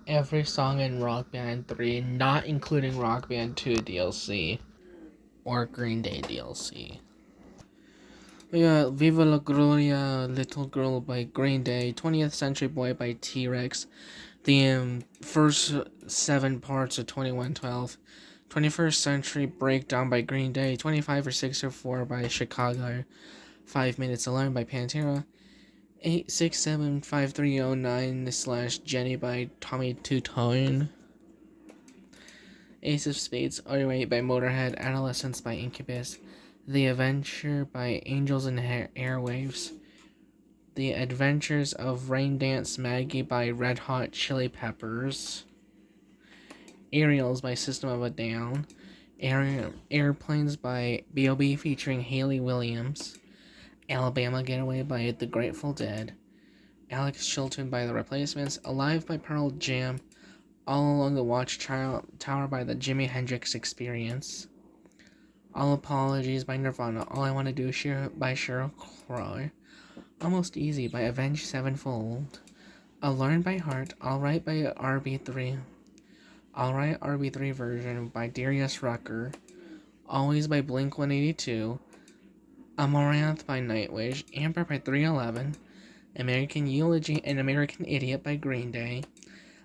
every song in Rock Band 3, not including Rock Band 2 DLC or Green Day DLC. Yeah, Viva La Gloria, Little Girl by Green Day, 20th Century Boy by T-Rex, the first 7 parts of 2112, 21st Century Breakdown by Green Day, 25 or 6 or 4 by Chicago, 5 Minutes Alone by Pantera, 8675309 slash Jenny by Tommy Two Tone, Ace of Spades, Otherway by Motorhead, Adolescence by Incubus, The Adventure by Angels and Airwaves, The Adventures of Rain Dance Maggie by Red Hot Chili Peppers, Aerials by System of a Down, Airplanes by B.O.B. featuring Hayley Williams, Alabama Getaway by The Grateful Dead, Alex Chilton by The Replacements, Alive by Pearl Jam, All Along the Watchtower by the Jimi Hendrix Experience, All Apologies by Nirvana, All I Want to Do by Sheryl Crow, Almost Easy by Avenged Sevenfold, A Learn by Heart, Alright by RB3, Alright RB3 version by Darius Rucker, Always by Blink-182, Amaranth by Nightwish, Amber by 311, American Eulogy and American Idiot by Green Day,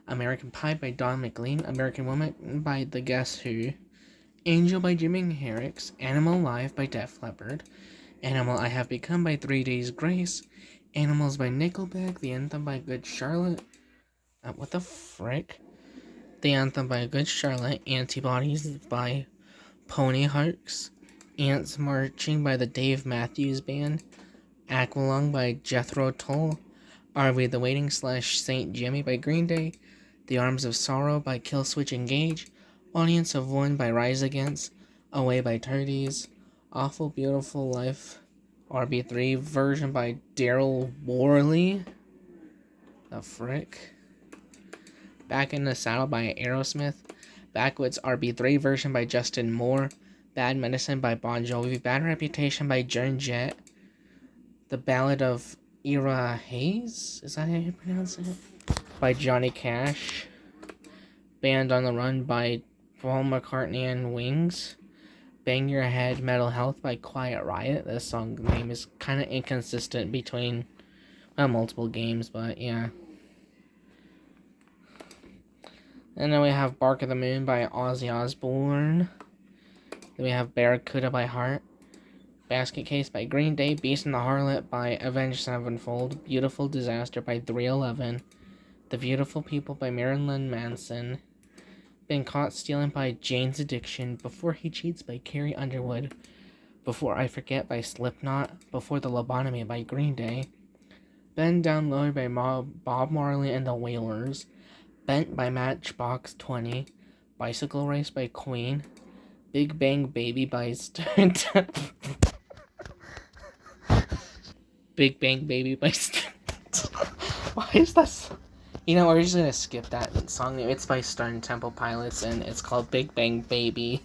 American Pie by Don McLean, American Woman by The Guess Who, Angel by Jimi Hendrix, Animal Live by Def Leppard, Animal I Have Become by 3 Days Grace, Animals by Nickelback, The Anthem by Good Charlotte, what the frick? The Anthem by Good Charlotte, Antibodies by Pony Harks, Ants Marching by the Dave Matthews Band, Aqualung by Jethro Tull, Are We the Waiting / Saint Jimmy by Green Day, The Arms of Sorrow by Killswitch Engage, Audience of One by Rise Against, Away by Turdies, Awful Beautiful Life RB3 version by Daryl Worley, the frick, Back in the Saddle by Aerosmith, Backwoods RB3 version by Justin Moore, Bad Medicine by Bon Jovi, Bad Reputation by Joan Jett, The Ballad of Ira Hayes, is that how you pronounce it? By Johnny Cash, Band on the Run by Paul McCartney and Wings, Bang Your Head Mental Health by Quiet Riot. This song name is kind of inconsistent between multiple games, but yeah. And then we have Bark of the Moon by Ozzy Osbourne. Then we have Barracuda by Heart, Basket Case by Green Day, Beast and the Harlot by Avenged Sevenfold, Beautiful Disaster by 311, The Beautiful People by Marilyn Manson, Been Caught Stealing by Jane's Addiction, Before He Cheats by Carrie Underwood, Before I Forget by Slipknot, Before the Lobotomy by Green Day, Bend Down Low by Bob Marley and the Wailers, Bent by Matchbox 20, Bicycle Race by Queen, Big Bang Baby by Stone Temple. Big Bang Baby by Why is that? You know, we're just gonna skip that song. It's by Stone Temple Pilots, and it's called Big Bang Baby.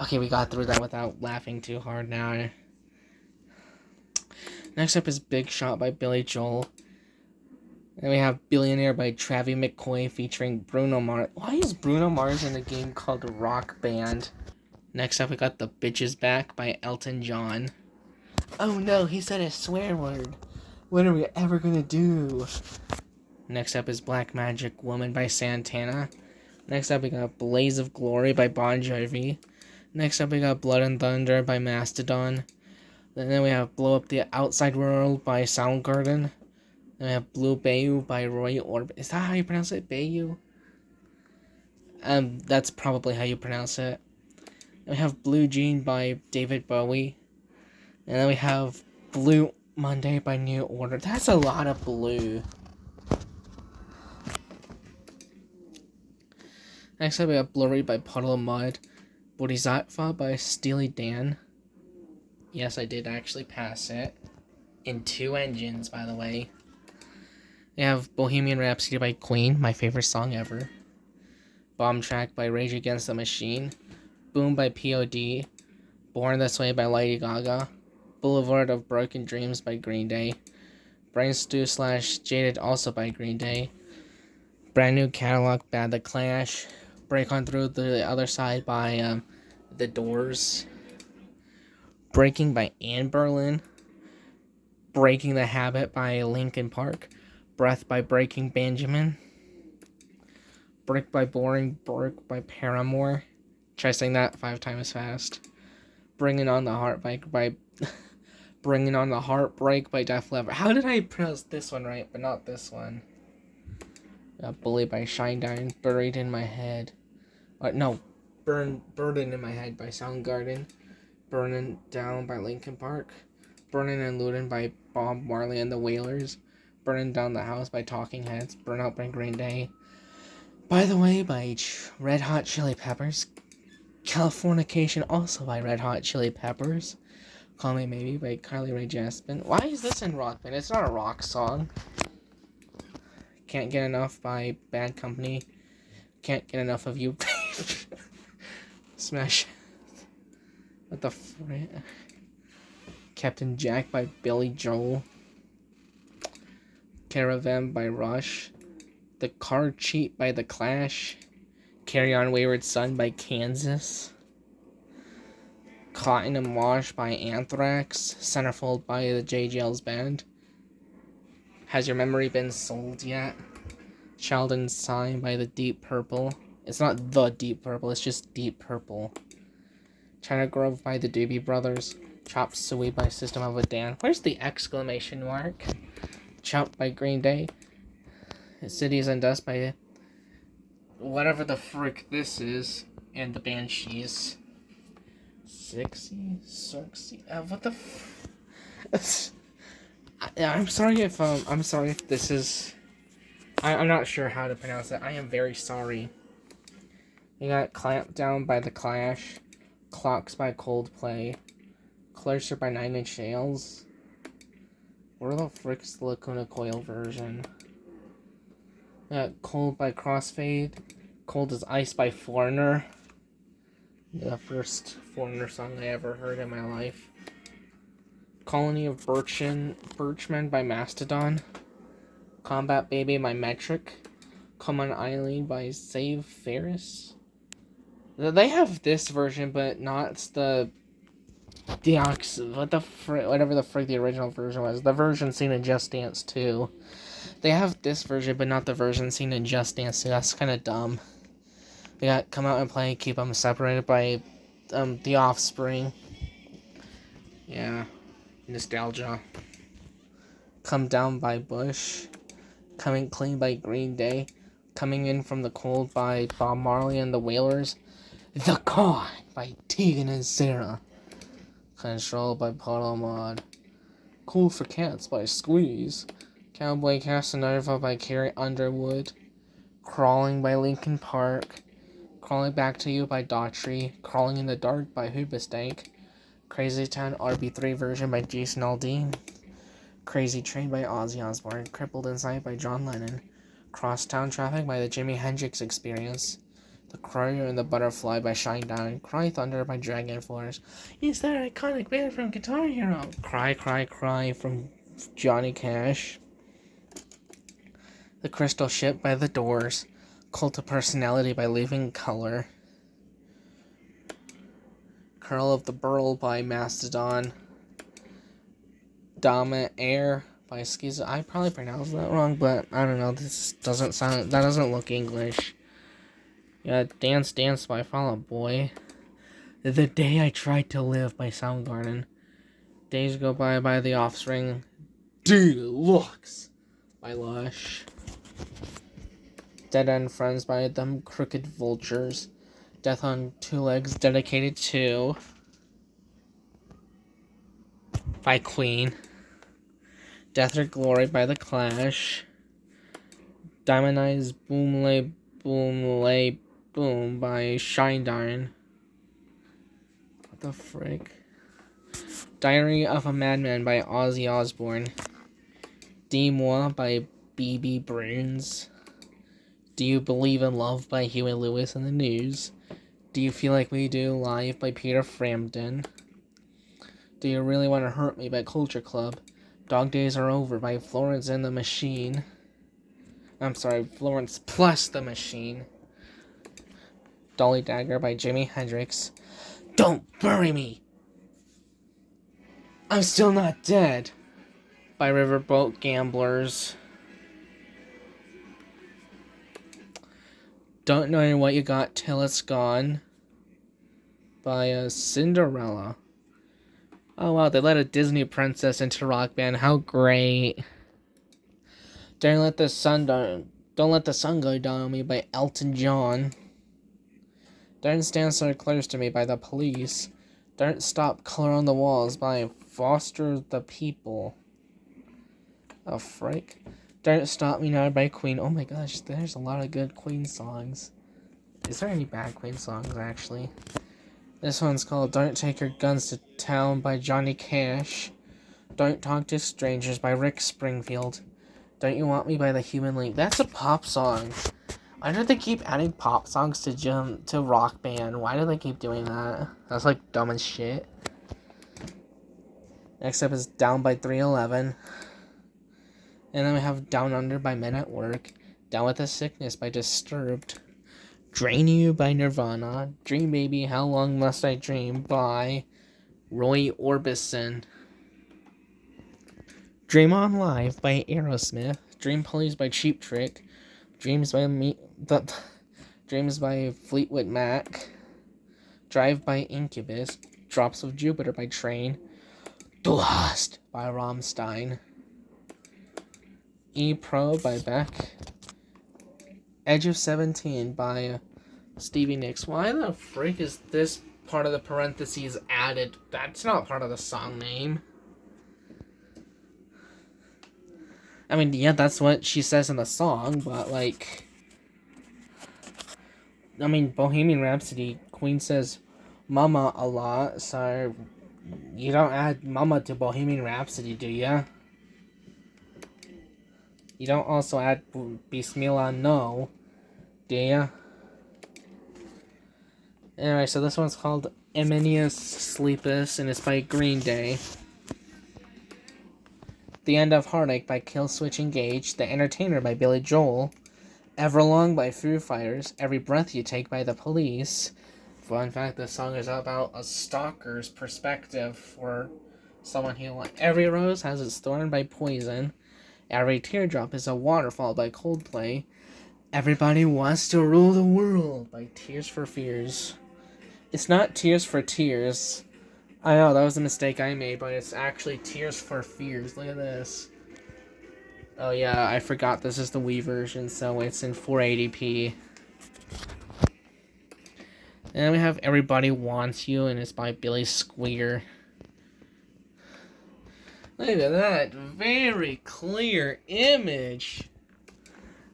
Okay, we got through that without laughing too hard now. Next up is Big Shot by Billy Joel. Then we have Billionaire by Travie McCoy featuring Bruno Mars. Why is Bruno Mars in a game called Rock Band? Next up, we got The Bitches Back by Elton John. Oh no, he said a swear word. What are we ever gonna do? Next up is Black Magic Woman by Santana. Next up, we got Blaze of Glory by Bon Jovi. Next up, we got Blood and Thunder by Mastodon. Then we have Blow Up the Outside World by Soundgarden. Then we have Blue Bayou by Roy Orbison. Is that how you pronounce it? Bayou? That's probably how you pronounce it. Then we have Blue Jean by David Bowie. And then we have Blue Monday by New Order. That's a lot of blue. Next up, we have Blurry by Puddle of Mud. Bodhisattva by Steely Dan. Yes, I did actually pass it. In 2 engines, by the way. We have Bohemian Rhapsody by Queen, my favorite song ever. Bomb Track by Rage Against the Machine. Boom by P.O.D. Born This Way by Lady Gaga. Boulevard of Broken Dreams by Green Day. Brain Stew / Jaded also by Green Day. Brand New Catalog by The Clash. Break On Through the Other Side by The Doors. Breaking by Anne Berlin. Breaking the Habit by Linkin Park. Breath by Breaking Benjamin. Brick by Boring Brick by Paramore. Try saying that 5 times fast. Bringing on the Heartbreak by Bringing on the Heartbreak by Def Leppard. How did I pronounce this one right, but not this one? Bullied by Shinedown. Buried in My Head. Burden in My Head by Soundgarden. Burning Down by Linkin Park. Burning and Looting by Bob Marley and the Wailers. Burning Down the House by Talking Heads. Burnout by Green Day. By the Way by Red Hot Chili Peppers. Californication also by Red Hot Chili Peppers. Call Me Maybe by Carly Rae Jepsen. Why is this in rock band? It's not a rock song. Can't Get Enough by Bad Company. Can't Get Enough of You. Smash. What the frick? Captain Jack by Billy Joel. Caravan by Rush. The Card Cheat by The Clash. Carry On Wayward Son by Kansas. Cotton and Wash by Anthrax. Centerfold by the JGL's Band. Has Your Memory Been Sold Yet? Child Inside by the Deep Purple. It's not the Deep Purple, it's just Deep Purple. China Grove by the Doobie Brothers. Chop Suey by System of a Down. Where's the exclamation mark? Chop by Green Day. Cities and Dust by whatever the frick this is. And the Banshees. Sexy? What the I'm sorry if this is... I'm not sure how to pronounce it. I am very sorry. You got Clamp Down by The Clash. Clocks by Coldplay. Closer by 9 Inch Nails. Where the frick's the Lacuna Coil version? Cold by Crossfade. Cold as Ice by Foreigner. The first Foreigner song I ever heard in my life. Colony of Birchmen by Mastodon. Combat Baby by Metric. Come On Eileen by Save Ferris. They have this version, but not the whatever the frick the original version was. The version seen in Just Dance 2. They have this version, but not the version seen in Just Dance 2. That's kind of dumb. They got Come Out and Play, Keep 'Em Separated by The Offspring. Yeah. Nostalgia. Come Down by Bush. Coming Clean by Green Day. Coming In From the Cold by Bob Marley and the Wailers. The Con by Tegan and Sarah. Control by Puddle Mod. Cool for Cats by Squeeze. Cowboy Casanova by Carrie Underwood. Crawling by Linkin Park. Crawling Back to You by Daughtry. Crawling in the Dark by Hoobastank. Crazy Town RB3 version by Jason Aldean. Crazy Train by Ozzy Osbourne. Crippled Inside by John Lennon. Crosstown Traffic by the Jimi Hendrix Experience. The Crier and the Butterfly by Shinedown. Cry Thunder by Dragon Force. Is that iconic band from Guitar Hero? Cry, Cry, Cry from Johnny Cash. The Crystal Ship by The Doors. Cult of Personality by Living Color. Curl of the Burl by Mastodon. Dama Air by Skiza. I probably pronounced that wrong, but I don't know. That doesn't look English. Yeah, Dance Dance by Fall Out Boy. The Day I Tried to Live by Soundgarden. Days Go By The Offspring. Deluxe by Lush. Dead End Friends by Them Crooked Vultures. Death on Two Legs Dedicated To by Queen. Death or Glory by The Clash. Diamond Eyes Boom Lay Boom by Shinedown. What the frick? Diary of a Madman by Ozzy Osbourne. Dis-moi by B.B. Bruins. Do You Believe in Love by Huey Lewis and the News. Do You Feel Like We Do Live by Peter Frampton. Do You Really Want to Hurt Me by Culture Club. Dog Days Are Over by Florence and the Machine. I'm sorry, Florence Plus the Machine. Dolly Dagger by Jimi Hendrix. Don't bury me! I'm still not dead! By Riverboat Gamblers. Don't know what you got till it's gone. By Cinderella. Oh wow, they let a Disney princess into Rock Band. How great! Don't let the sun go down on me by Elton John. Don't stand so close to me by The Police. Don't stop color on the walls by Foster the People. Oh frick. Don't Stop Me Now by Queen. Oh my gosh, there's a lot of good Queen songs. Is there any bad Queen songs actually? This one's called Don't Take Your Guns to Town by Johnny Cash. Don't Talk to Strangers by Rick Springfield. Don't You Want Me by The Human League. That's a pop song. Why do they keep adding pop songs to Rock Band? Why do they keep doing that? That's like dumb as shit. Next up is Down by 311. And then we have Down Under by Men at Work. Down with the Sickness by Disturbed. Drain You by Nirvana. Dream Baby, How Long Must I Dream by Roy Orbison. Dream On Live by Aerosmith. Dream Police by Cheap Trick. Dreams by Fleetwood Mac. Drive by Incubus. Drops of Jupiter by Train. Du Hast by Rammstein. E-Pro by Beck. Edge of 17 by Stevie Nicks. Why the frick is this part of the parentheses added? That's not part of the song name. I mean, yeah, that's what she says in the song, but like... I mean, Bohemian Rhapsody, Queen says Mama a lot, so you don't add Mama to Bohemian Rhapsody, do ya? You don't also add Bismillah No, do ya? Anyway, so this one's called Eminius Sleepus, and it's by Green Day. The End of Heartache by Killswitch Engage. The Entertainer by Billy Joel. Everlong by Foo Fighters. Every Breath You Take by The Police. Fun fact, this song is about a stalker's perspective for someone he likes. Every Rose Has Its Thorn by Poison. Every Teardrop is a Waterfall by Coldplay. Everybody Wants to Rule the World by Tears for Fears. It's not Tears for Tears. I know, that was a mistake I made, but it's actually Tears for Fears. Look at this. Oh yeah, I forgot this is the Wii version, so it's in 480p. And we have Everybody Wants You, and it's by Billy Squeer. Look at that, very clear image.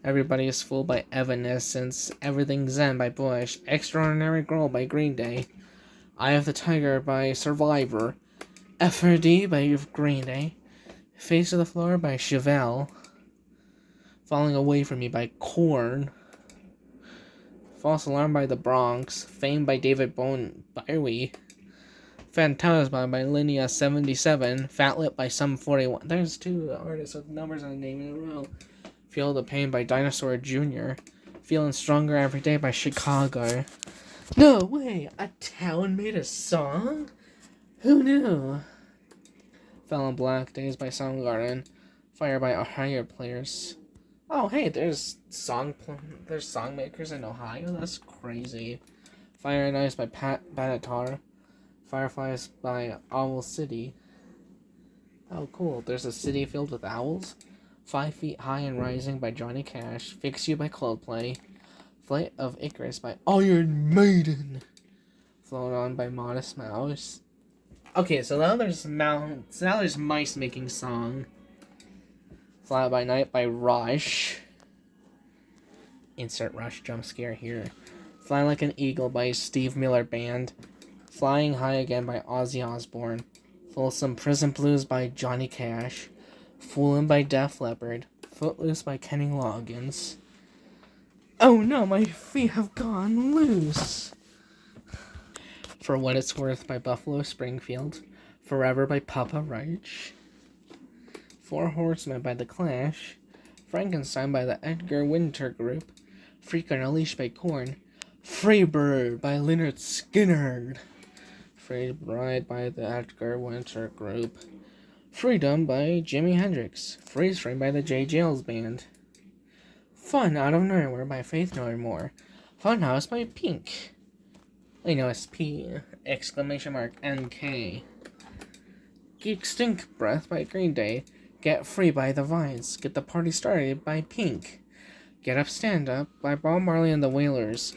Everybody Is Fooled by Evanescence. Everything's Zen by Bush. Extraordinary Girl by Green Day. Eye of the Tiger by Survivor. FRD by Green Day. Face of the Floor by Chevelle. Falling Away From Me by Korn. False Alarm by The Bronx. Fame by David Bowie. Phantasma by Linnea 77. Fat Lip by Sum 41. There's two artists with numbers on the name in a row. Feel the Pain by Dinosaur Jr. Feeling Stronger Every Day by Chicago. No way! A town made a song? Who knew? Fell in Black Days by Soundgarden. Fire by Ohio Players. Oh hey, there's songmakers in Ohio? That's crazy. Fire and Ice by Pat Benatar. Fireflies by Owl City. Oh cool, there's a city filled with owls. 5 Feet High and Rising by Johnny Cash. Fix You by Coldplay. Flight of Icarus by Iron Maiden. Float On by Modest Mouse. Okay, so now there's mice making song. Fly by Night by Rush. Insert Rush jump scare here. Fly Like an Eagle by Steve Miller Band. Flying High Again by Ozzy Osbourne. Folsom Prison Blues by Johnny Cash. Foolin' by Def Leppard. Footloose by Kenny Loggins. Oh no, my feet have gone loose. For What It's Worth by Buffalo Springfield. Forever by Papa Roach. Four Horsemen by The Clash. Frankenstein by the Edgar Winter Group. Freak on a Leash by Korn. Free Bird by Lynyrd Skynyrd. Free Bride by the Edgar Winter Group. Freedom by Jimi Hendrix. Freeze Frame by the J. Jails Band. Fun Out of Nowhere by Faith No More. Funhouse by Pink. Wait, no, it's P! Exclamation mark NK. Geek Stink Breath by Green Day. Get Free by The Vines. Get the Party Started by Pink. Get Up Stand Up by Bob Marley and the Wailers.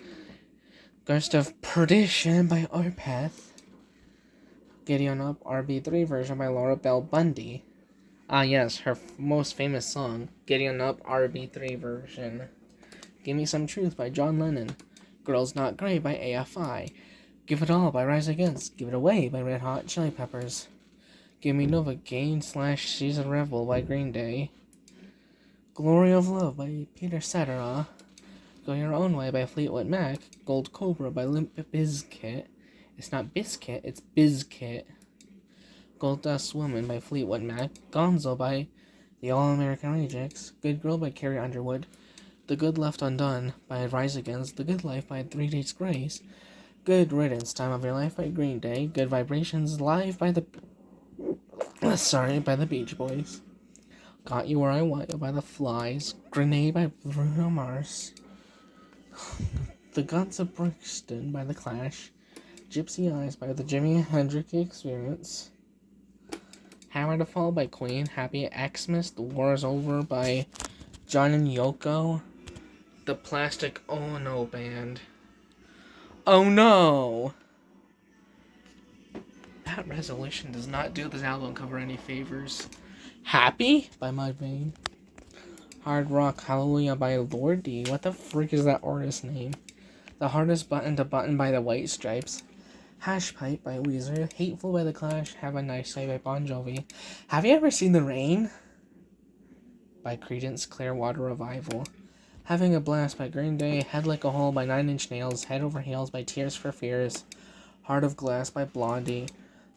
Ghost of Perdition by Opeth. Gideon Up RB3 version by Laura Bell Bundy. Ah yes, her most famous song, Gideon Up RB3 version. Give Me Some Truth by John Lennon. Girls Not Grey by AFI. Give It All by Rise Against. Give It Away by Red Hot Chili Peppers. Give Me Novocaine / She's a Rebel by Green Day. Glory of Love by Peter Cetera. Go Your Own Way by Fleetwood Mac. Gold Cobra by Limp Bizkit. It's not Biscuit, it's Bizkit. Gold Dust Woman by Fleetwood Mac. Gonzo by The All-American Rejects. Good Girl by Carrie Underwood. The Good Left Undone by Rise Against. The Good Life by 3 Days Grace. Good Riddance, Time of Your Life by Green Day. Good Vibrations Live by the Beach Boys. Got You Where I Want You by The Flies. Grenade by Bruno Mars. The Guns of Brixton by The Clash. Gypsy Eyes by the Jimi Hendrix Experience. Hammer to Fall by Queen. Happy Xmas, The War Is Over by John and Yoko. The Plastic Ono Band. Oh no! That resolution does not do this album cover any favors. Happy by Mudvayne. Hard Rock Hallelujah by Lordi. What the frick is that artist's name? The Hardest Button to Button by the White Stripes. Hash Pipe by Weezer. Hateful by The Clash. Have a Nice Day by Bon Jovi. Have you ever seen the rain? By Creedence Clearwater Revival. Having a Blast by Green Day. Head Like a Hole by 9 Inch Nails. Head Over Heels by Tears for Fears. Heart of Glass by Blondie.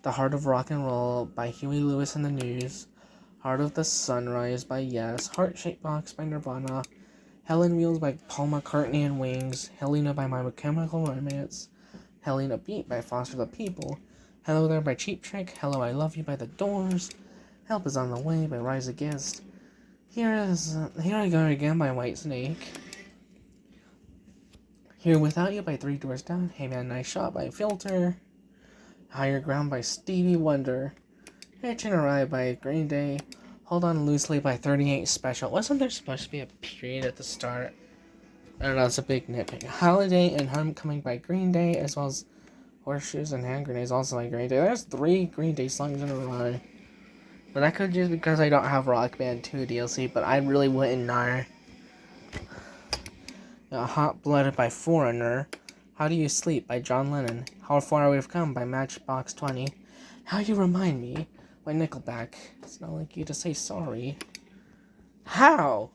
The Heart of Rock and Roll by Huey Lewis and the News. Heart of the Sunrise by Yes. Heart Shaped Box by Nirvana. Helen Wheels by Paul McCartney and Wings. Helena by My Chemical Romance. Helena Beat by Foster the People. Hello There by Cheap Trick. Hello I Love You by The Doors. Help Is on the Way by Rise Against. Here I Go Again by Whitesnake. Here Without You by Three Doors Down. Hey Man Nice Shot by Filter. Higher Ground by Stevie Wonder. Hitchin' a Ride by Green Day. Hold On Loosely by 38 Special. Wasn't there supposed to be a period at the start? I don't know, it's a big nitpick. Holiday and Homecoming by Green Day, as well as Horseshoes and Hand Grenades also by Green Day. There's 3 Green Day songs in a row. But that could just be because I don't have Rock Band 2 DLC, but I really wouldn't know. Hot Blooded by Foreigner. How Do You Sleep by John Lennon. How Far We've Come by Matchbox 20. How You Remind Me by Nickelback. It's not like you to say sorry. How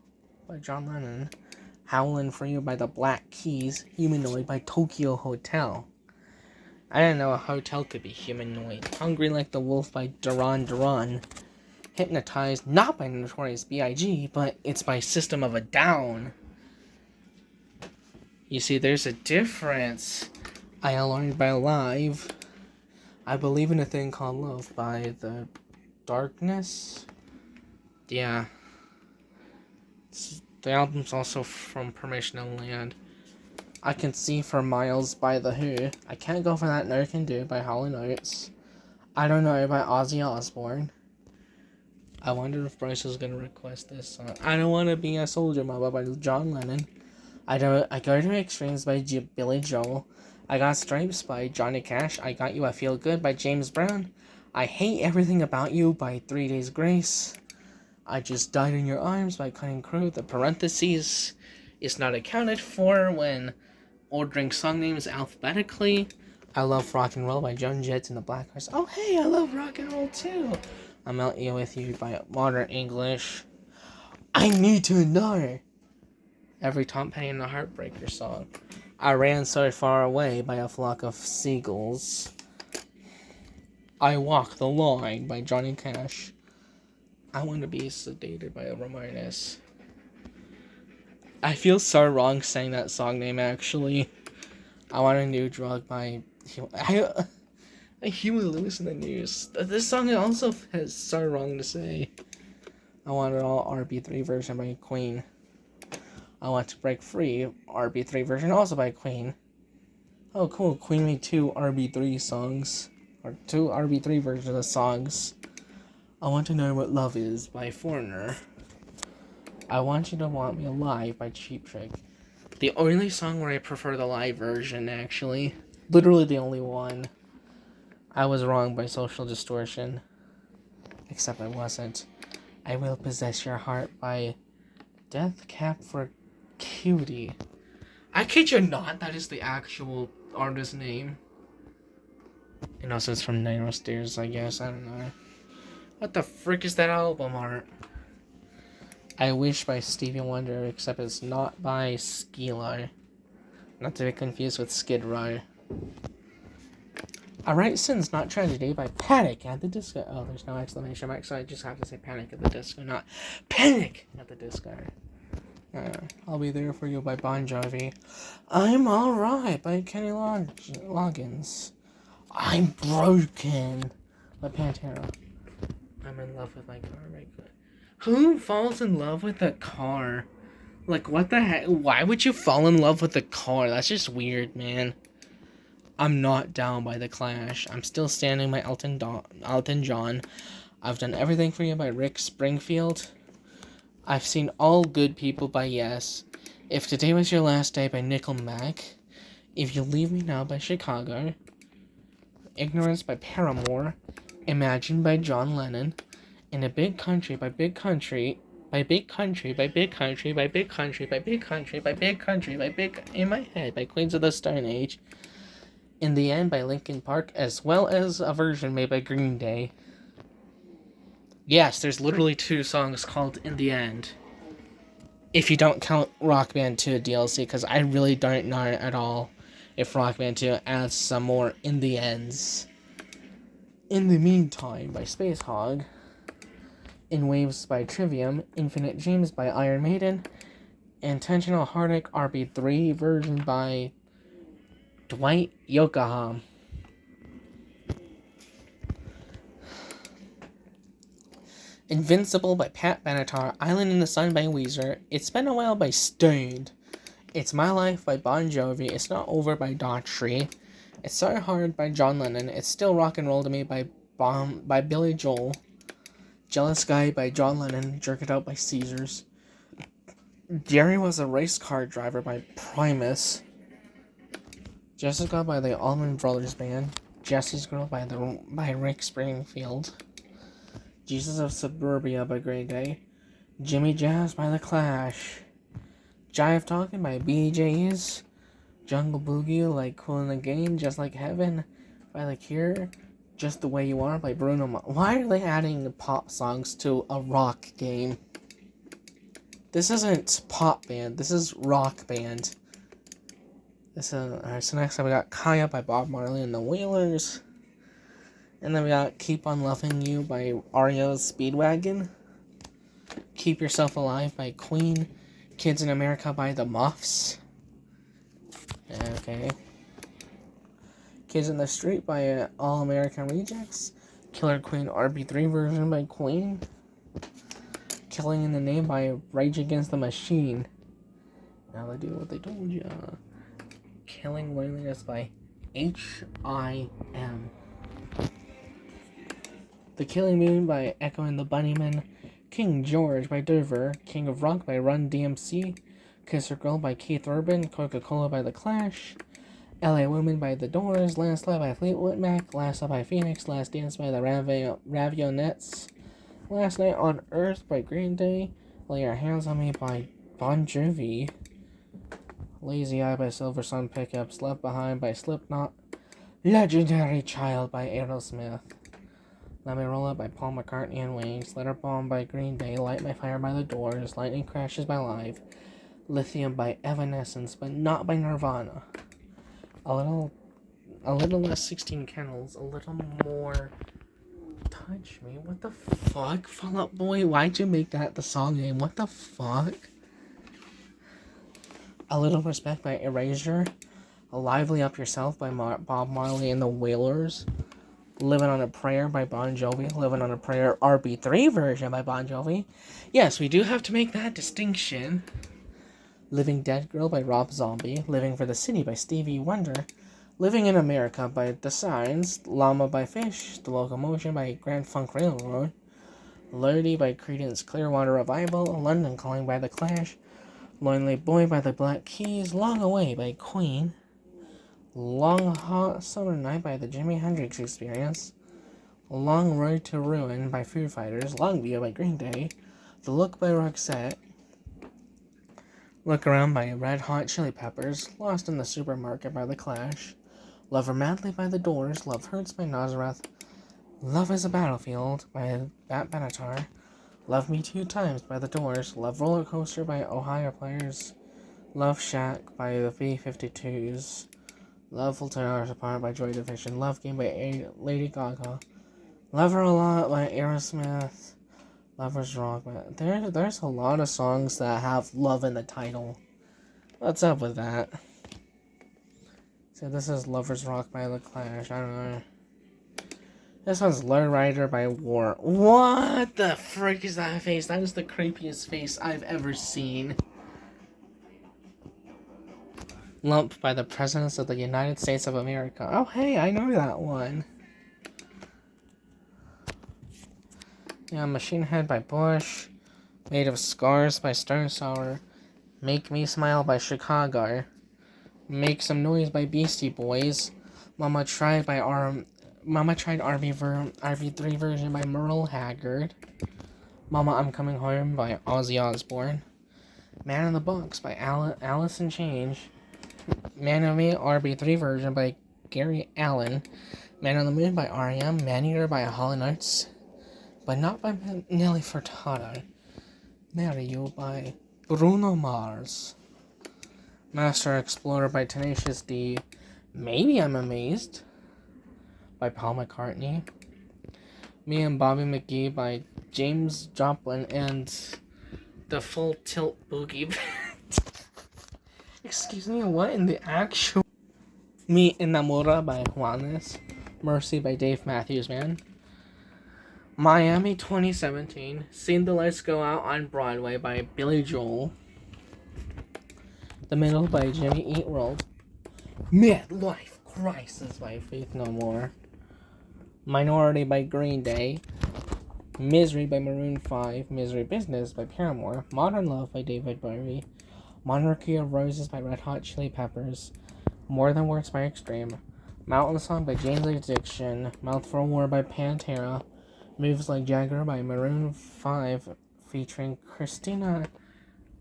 by John Lennon. Howlin' For You by the Black Keys. Humanoid by Tokyo Hotel. I didn't know a hotel could be humanoid. Hungry Like the Wolf by Duran Duran. Hypnotized, not by Notorious B.I.G., but it's by System of a Down. You see, there's a difference. I Learned by Live. I Believe in a Thing Called Love by The Darkness. Yeah. The album's also from Permission to Land. I Can See for Miles by The Who. I Can't Go For That No Can Do by Hall & Oates. I Don't Know by Ozzy Osbourne. I wonder if Bryce is going to request this song. I Don't Want to Be a Soldier Mama by John Lennon. I Go to Extremes by Billy Joel. I Got Stripes by Johnny Cash. I Got You I Feel Good by James Brown. I Hate Everything About You by 3 Days Grace. I Just Died in Your Arms by Cutting Crew. The parentheses is not accounted for when ordering song names alphabetically. I Love Rock and Roll by Joan Jett and the Blackhearts. Oh hey, I love rock and roll too. I'm Out Here With You by Modern English. I Need to Know. Every Tom Petty and the Heartbreaker song. I Ran So Far Away by A Flock of Seagulls. I Walk the Line by Johnny Cash. I Want to Be Sedated by Ramones. I feel so wrong saying that song name, actually. I Want a New Drug by... Huey Lewis in the News. This song also is so wrong to say. I Want It All RB3 version by Queen. I Want to Break Free RB3 version also by Queen. Oh, cool. Queen made 2 RB3 songs. Or 2 RB3 versions of songs. I Want to Know What Love Is by Foreigner. I Want You to Want Me Alive by Cheap Trick. The only song where I prefer the live version, actually. Literally the only one. I was wrong by Social Distortion. Except I wasn't. I Will Possess Your Heart by Death Cab for Cutie. I kid you not, that is the actual artist name. And also it's from Nine Stairs, I guess. I don't know. What the frick is that album art? I Wish by Stevie Wonder, except it's not by Skilo. Not to be confused with Skid Row. Alright, Sin's Not Tragedy by Panic at the Disco. Oh, there's no exclamation mark, so I just have to say Panic at the Disco, not Panic at the Disco. I'll Be There For You by Bon Jovi. I'm Alright by Kenny Loggins. I'm Broken by Pantera. I'm in love with my car. Who falls in love with a car? Like, what the heck? Why would you fall in love with a car? That's just weird, man. I'm not down by The Clash. I'm still standing by Elton John. I've Done Everything For You by Rick Springfield. I've Seen All Good People by Yes. If Today Was Your Last Day by Nickelback. If You Leave Me Now by Chicago. Ignorance by Paramore. Imagine by John Lennon. In a Big Country by Big Country. By Big Country, by Big Country, by Big Country, by Big Country, by Big Country, by Big... In My Head by Queens of the Stone Age. In the End by Linkin Park, as well as a version made by Green Day. Yes, there's literally 2 songs called In the End. If you don't count Rock Band 2 DLC, because I really don't know at all if Rock Band 2 adds some more In the Ends. In the Meantime by Space Hog. In Waves by Trivium. Infinite Dreams by Iron Maiden. Intentional Heartache RB3 version by Dwight Yoakam. Invincible by Pat Benatar. Island in the Sun by Weezer. It's Been a While by Stoned. It's My Life by Bon Jovi. It's Not Over by Daughtry. It's So Hard by John Lennon. It's Still Rock and Roll to Me by Billy Joel. Jealous Guy by John Lennon. Jerk It Out by Caesars. Jerry Was a Race Car Driver by Primus. Jessica by the Allman Brothers Band. Jesse's Girl by Rick Springfield. Jesus of Suburbia by Grey Day. Jimmy Jazz by The Clash. Jive Talking by BJ's. Jungle Boogie like Cool in the Game, Just Like Heaven by The Cure. Just the Way You Are by Bruno Mars. Why are they adding pop songs to a rock game? This isn't pop band, this is rock band. Alright, so next up we got Kaya by Bob Marley and the Wailers. And then we got Keep On Loving You by REO's Speedwagon. Keep Yourself Alive by Queen. Kids in America by The Muffs. Okay. Kids in the Street by All American Rejects. Killer Queen RB3 version by Queen. Killing in the Name by Rage Against the Machine. Now they do what they told ya. Killing Loneliness by H.I.M. The Killing Moon by Echo and the Bunnymen. King George by Dover. King of Rock by Run DMC. Kiss Her Girl by Keith Urban. Coca-Cola by The Clash. LA Woman by The Doors. Last Live by Fleetwood Mac. Last Live by Phoenix. Last Dance by the Ravionettes. Last Night on Earth by Green Day. Lay Your Hands on Me by Bon Jovi. Lazy Eye by Silver Sun Pickups. Left Behind by Slipknot. Legendary Child by Aerosmith. Let Me Roll Up by Paul McCartney and Wings. Let Her Bomb by Green Day. Light My Fire by The Doors. Lightning Crashes by Live. Lithium by Evanescence, but not by Nirvana. A little less 16 Kennels. A little more Touch Me. What the fuck? Fall Out Boy, why'd you make that the song name? What the fuck? A Little Respect by Erasure, Lively Up Yourself by Bob Marley and the Wailers, Living on a Prayer by Bon Jovi, Living on a Prayer RB3 version by Bon Jovi. Yes, we do have to make that distinction. Living Dead Girl by Rob Zombie, Living for the City by Stevie Wonder, Living in America by The Signs, Llama by Fish, The Locomotion by Grand Funk Railroad, Lordy by Creedence Clearwater Revival, London Calling by The Clash, Lonely Boy by the Black Keys, Long Away by Queen, Long Hot Summer Night by the Jimi Hendrix Experience, Long Road to Ruin by Foo Fighters, Long View by Green Day, The Look by Roxette, Look Around by Red Hot Chili Peppers, Lost in the Supermarket by The Clash, Love Her Madly by The Doors, Love Hurts by Nazareth, Love is a Battlefield by Bat Benatar, Love Me Two Times by The Doors, Love Roller Coaster by Ohio Players, Love Shack by the B-52s, Love Will Tear Us Apart by Joy Division, Love Game by Lady Gaga, Love Her a Lot by Aerosmith, Lover's Rock by... There's a lot of songs that have love in the title. What's up with that? So this is Lover's Rock by The Clash, I don't know. This one's Lowrider by War. What the frick is that face? That is the creepiest face I've ever seen. Lump by the Presidents of the United States of America. Oh, hey, I know that one. Yeah, Machine Head by Bush. Made of Scars by Stern Sour. Make Me Smile by Chicago. Make Some Noise by Beastie Boys. Mama Tried RV3 version by Merle Haggard. Mama I'm Coming Home by Ozzy Osbourne. Man in the Box by Alice in Change. Man of Me RB3 version by Gary Allen. Man on the Moon by R.E.M. Maneater by Hall & Oates, but not by Nelly Furtado. Marry You by Bruno Mars. Master Explorer by Tenacious D. Maybe I'm Amazed by Paul McCartney. Me and Bobby McGee by James Joplin and the Full Tilt Boogie Band. Excuse me, what in the actual... Me Enamora by Juanes. Mercy by Dave Matthews Band. Miami 2017. Seen the Lights Go Out on Broadway by Billy Joel. The Middle by Jimmy Eat World. Midlife Crisis by Faith No More. Minority by Green Day. Misery by Maroon 5. Misery Business by Paramore. Modern Love by David Bowie. Monarchy of Roses by Red Hot Chili Peppers. More Than Words by Extreme. Mountain Song by Jane's Addiction. Mouth for War by Pantera. Moves Like Jagger by Maroon 5 featuring Christina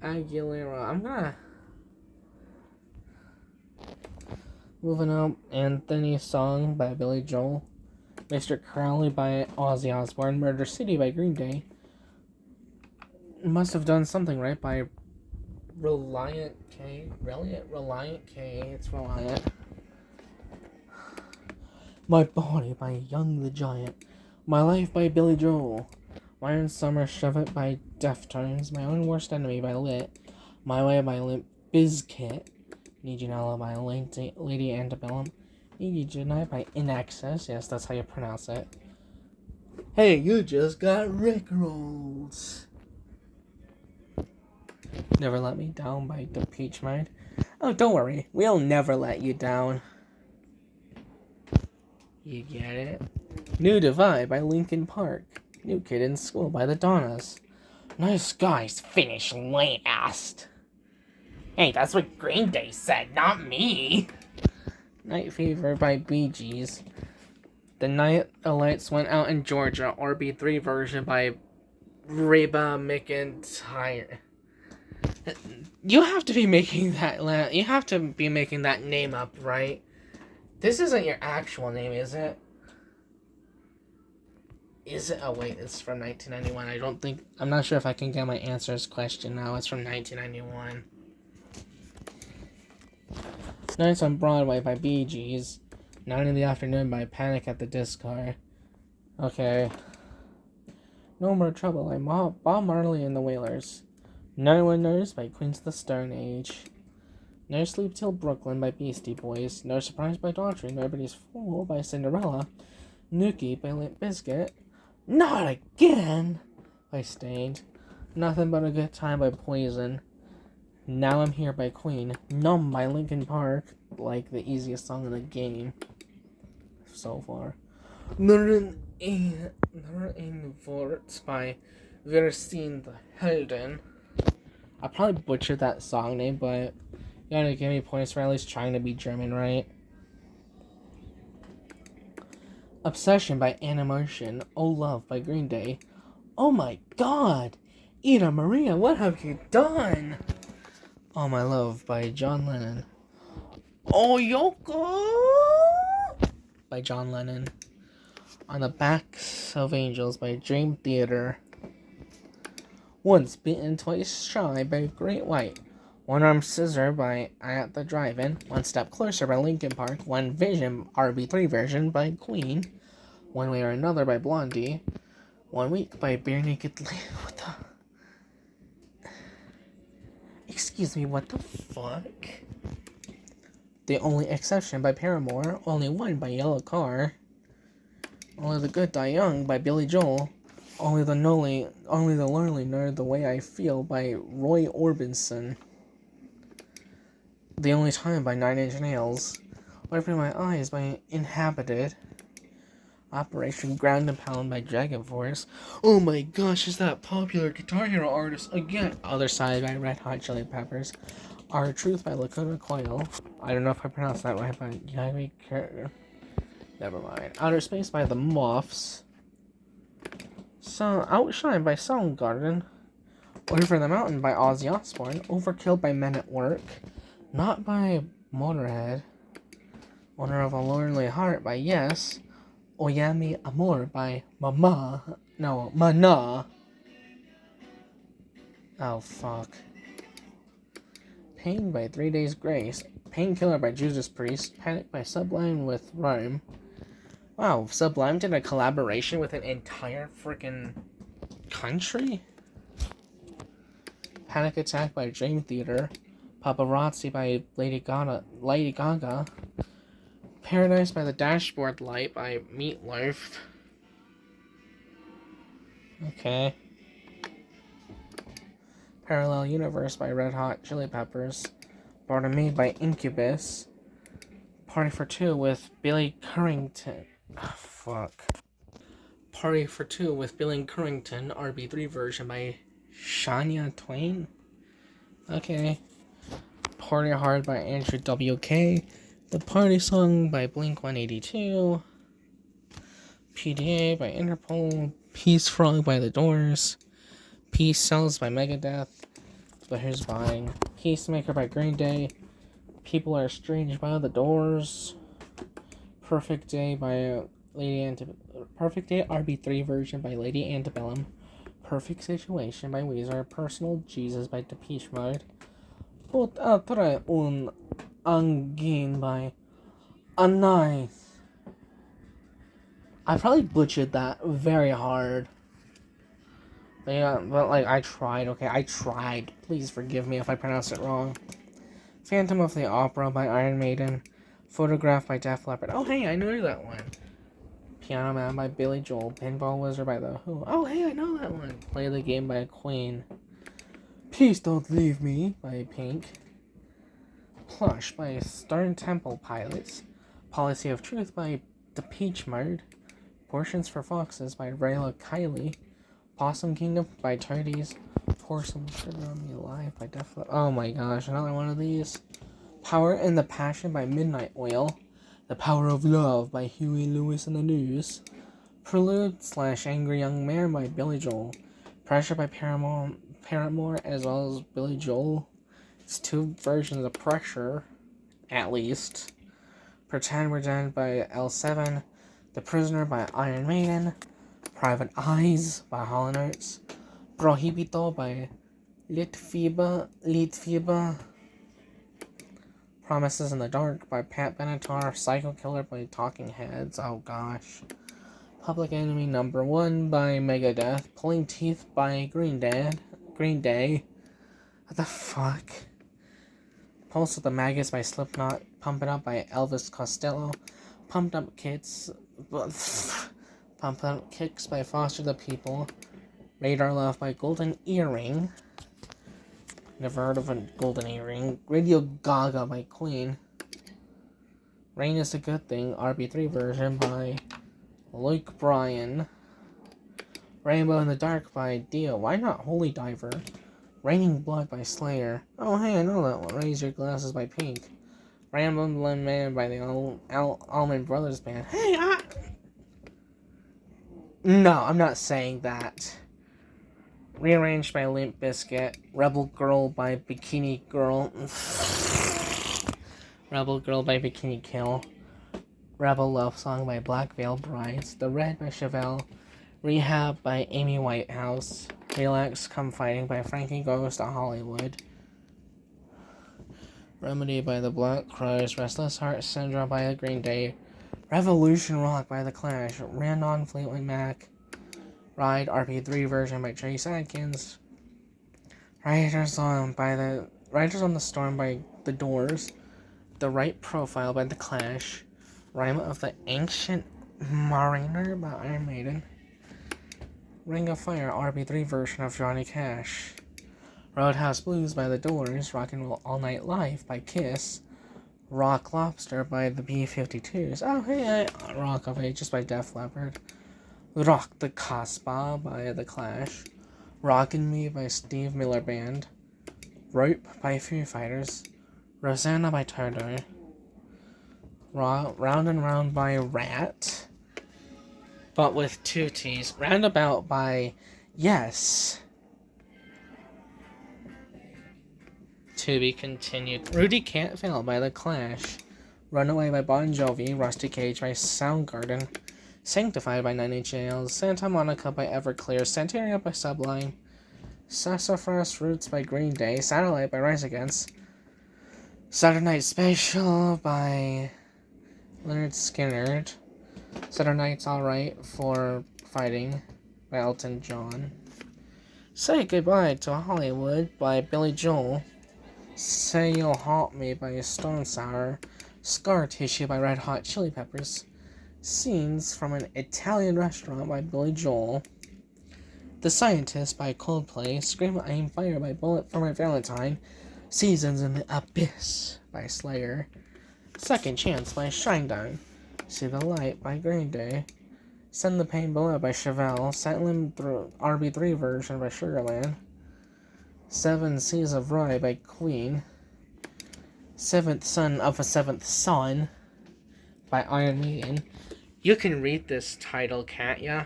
Aguilera. Moving Up, Anthony's Song by Billy Joel. Mr. Crowley by Ozzy Osbourne. Murder City by Green Day. Must Have Done Something Right by Reliant K. It's Reliant. My Body by Young the Giant. My Life by Billy Joel. My Own Summer Shove It by Deftones. My Own Worst Enemy by Lit. My Way by Limp Bizkit. Need You Now by Lady Antebellum. Need You Tonight by In Excess. Yes, that's how you pronounce it. Hey, you just got rickrolled. Never Let Me Down by Depeche Mode. Oh, don't worry. We'll never let you down. You get it? New Divide by Linkin Park. New Kid in School by the Donnas. Nice Guys finish last. Hey, that's what Green Day said, not me. Night Fever by Bee Gees. The Night the Lights Went Out in Georgia, RB3 version by Reba McEntire. You have to be making that. You have to be making that name up, right? This isn't your actual name, is it? Is it? Oh wait, it's from 1991. I'm not sure if I can get my answers question now. It's from 1991. Nights on Broadway by Bee Gees. 9 in the Afternoon by Panic at the Disco. Okay. No More Trouble by Bob Marley and the Wailers. No One Knows by Queens of the Stone Age. No Sleep Till Brooklyn by Beastie Boys. No Surprise by Daughtry. Nobody's Fool by Cinderella. Nookie by Limp Bizkit. Not Again by Stained. Nothing But a Good Time by Poison. Now I'm Here by Queen. Numb by Linkin Park. Like the easiest song in the game so far. Nur in Worts by Wir sind Helden. I probably butchered that song name, but you gotta give me points for at least trying to be German, right? Obsession by Animotion. Oh Love by Green Day. Oh my god! Ida Maria, what have you done? Oh My Love by John Lennon. Oh Yoko by John Lennon. On the Backs of Angels by Dream Theater. Once Bitten, Twice Shy by Great White. One Arm Scissor by At the Drive-In. One Step Closer by Linkin Park. One Vision RB3 version by Queen. One Way or Another by Blondie. 1 Week by Bare Naked Ladies. What the? Excuse me, what the fuck? The Only Exception by Paramore. Only One by Yellow Car. Only the Good Die Young by Billy Joel. Only the Lonely Nerd The Way I Feel by Roy Orbison. The Only Time by Nine Inch Nails. Wiping My Eyes by Inhabited. Operation Ground and Pound by Dragon Force. Oh my gosh, is that popular Guitar Hero artist again? Other Side by Red Hot Chili Peppers. Our Truth by Lakota Coil. I don't know if I pronounced that right, but yeah, never mind. Outer Space by The Muffs. Outshine by Soundgarden. Over the Mountain by Ozzy Osbourne. Overkill by Men at Work. Not by Motorhead. Owner of a Lonely Heart by Yes. Oyami Amor by Mana. Oh, fuck. Pain by 3 Days Grace. Painkiller by Judas Priest. Panic by Sublime with Rome. Wow, Sublime did a collaboration with an entire freaking country? Panic Attack by Dream Theater. Paparazzi by Lady Gaga. Paradise by the Dashboard Light by Meatloaf. Okay. Parallel Universe by Red Hot Chili Peppers. Born Me by Incubus. Party for Two with Billy Currington. Oh, fuck. Party for Two with Billy Currington, RB3 version by Shania Twain. Okay. Party Hard by Andrew WK. The Party Song by Blink-182. PDA by Interpol. Peace Frog by The Doors. Peace Sells by Megadeth. But Who's Buying? Peacemaker by Green Day. People Are Strange by The Doors. Perfect Day by Perfect Day RB3 version by Lady Antebellum. Perfect Situation by Weezer. Personal Jesus by Depeche Mode. Put atre un angin by Anais. I probably butchered that very hard. But yeah, but like I tried, okay? I tried. Please forgive me if I pronounced it wrong. Phantom of the Opera by Iron Maiden. Photograph by Def Leppard. Oh hey, I know that one. Piano Man by Billy Joel. Pinball Wizard by The Who. Oh hey, I know that one. Play the Game by Queen. Please Don't Leave Me by Pink. Plush by Stern Temple Pilots. Policy of Truth by Depeche Mode. Portions for Foxes by Rayla Kiley. Possum Kingdom by Tardies. Pour Some Sugar on Me Alive by Def Leppard. Oh my gosh, another one of these. Power and the Passion by Midnight Oil. The Power of Love by Huey Lewis and the News. Prelude / Angry Young Man by Billy Joel. Pressure by Paramore as well as Billy Joel. It's two versions of Pressure, at least. Pretend We're Dead by L7. The Prisoner by Iron Maiden. Private Eyes by Hall & Oates. Prohibito by Litfiba. Promises in the Dark by Pat Benatar. Psycho Killer by Talking Heads. Oh gosh. Public Enemy Number 1 by Megadeth. Pulling Teeth by Green Day. What the fuck? Pulse of the Magus by Slipknot, Pump It Up by Elvis Costello, Pumped Up Kicks, Pump Up Kicks by Foster the People, Radar Love by Golden Earring, never heard of a Golden Earring, Radio Gaga by Queen, Rain is a Good Thing, RB3 version by Luke Bryan, Rainbow in the Dark by Dio, why not Holy Diver, Raining Blood by Slayer. Oh, hey, I know that one. Raise Your Glasses by Pink. Ramblin' Man by the Allman Brothers Band. Hey, No, I'm not saying that. Rearranged by Limp Bizkit. Rebel Girl by Bikini Girl. Rebel Girl by Bikini Kill. Rebel Love Song by Black Veil Brides. The Red by Chevelle. Rehab by Amy Whitehouse. Relax Come Fighting by Frankie Goes to Hollywood. Remedy by the Black Crowes. Restless Heart Syndrome by the Green Day. Revolution Rock by The Clash. Ran on Fleetwood Mac. Ride RP3 version by Trace Adkins. Riders on the Storm by The Doors. The Right Profile by The Clash. Rime of the Ancient Mariner by Iron Maiden. Ring of Fire RB3 version of Johnny Cash. Roadhouse Blues by The Doors. Rock and Roll All Night Live by Kiss. Rock Lobster by the B-52s. Oh, hey, Rock of Ages by Def Leppard. Rock the Casbah by The Clash. Rockin' Me by Steve Miller Band. Rope by Foo Fighters. Rosanna by Toto. Round and Round by Rat. But with two T's. Roundabout by Yes. To be continued. Rudy Can't Fail by The Clash. Runaway by Bon Jovi. Rusty Cage by Soundgarden. Sanctified by Nine Inch Nails. Santa Monica by Everclear. Santeria by Sublime. Sassafras Roots by Green Day. Satellite by Rise Against. Saturday Night Special by Leonard Skinner. Saturday Night's Alright for Fighting by Elton John. Say Goodbye to Hollywood by Billy Joel. Say You'll Haunt Me by Stone Sour. Scar Tissue by Red Hot Chili Peppers. Scenes from an Italian Restaurant by Billy Joel. The Scientist by Coldplay. Scream I Aim Fire by Bullet for My Valentine. Seasons in the Abyss by Slayer. Second Chance by Shinedown. See the Light by Green Day. Send the Pain Below by Chevelle. Satin RB3 version by Sugarland. Seven Seas of Rye by Queen. Seventh Son of a Seventh Son by Iron Maiden. You can read this title, can't ya?